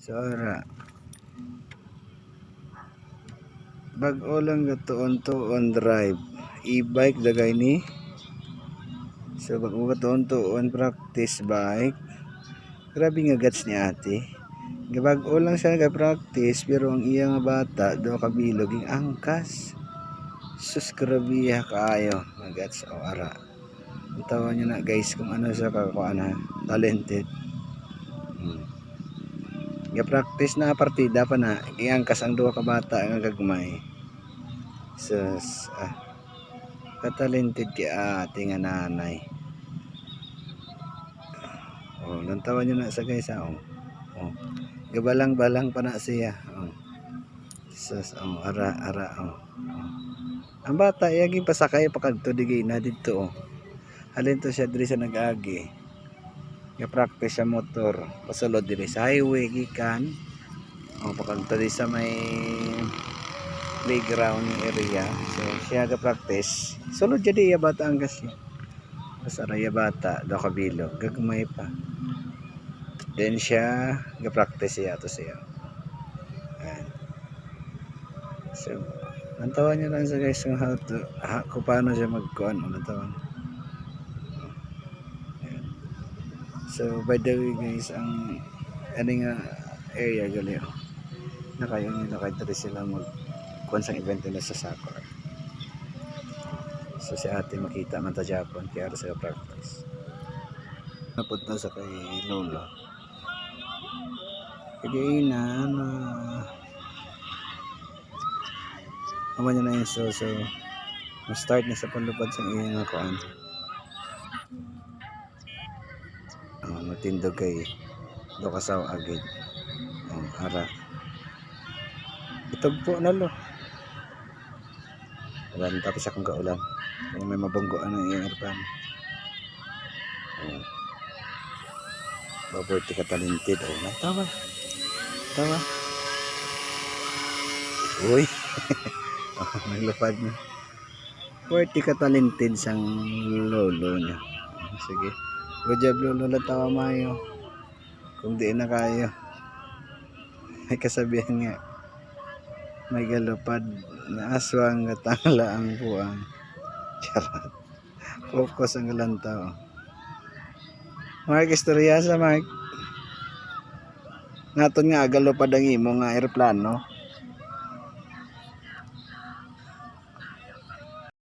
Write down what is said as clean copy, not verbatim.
So ara bag-o lang gatuon to on drive e-bike dagay ni. So bag-o gatuon to on practice bike. Grabe nga gats ni ate. Gabag-o lang siya nag-practice pero ang iya nga bata do kabilog ang angkas. Sus grabe kaayo nga gats o ara. Tawa nyo na guys kung ano siya kakuan ha. Talented. Ga-practice na partida pa na iangkas ang duha ka bata nga gagmay. Sus ka-talented ki ate nga nanay. Oh, lantawan nyo na sa guys ha. Oh. Gabalang-balang pa na siya. Oh. Sus ara oh. Ang bata yaging pasakay pakadto digay na didto oh. Halin to siya diri sa nag-agi. Ga-practice sa motor pasulod diri sa highway gikan pagkanta diri sa may playground area. So siya ga-practice sulod jadi iya bata ang gas niya sa raya bata do kabilo gagmay pa then siya ga-practice siya to siya. So nantawan niyo lang sa guys kung how to kung paano siya magkuhan nantawan. So by the way guys, ang aning area gali nakayo nila kay diri sila mag kuan sang event nila sa soccer. So si ate makita man ta Japon kaya sa practice. Napunta sa kay Lola. Kaya na naman niya na yung so start na sa panlupad sa iyang kuan. Matindog kay do kasaw agad ara itugpo na lo wala tapos akong kaulan kung may mabunggoan ng iyang airpan baborti ka talented tawa uy naglupad na borti ka talented sang lolo niya. Sige good job lolo tawa mayo kung di na kayo may kasabihan nga may galupad na aswang gatangla ang buwang charot focus ang galantaw. Mark istorya sa Mark naton nga galupad ang imo nga aeroplano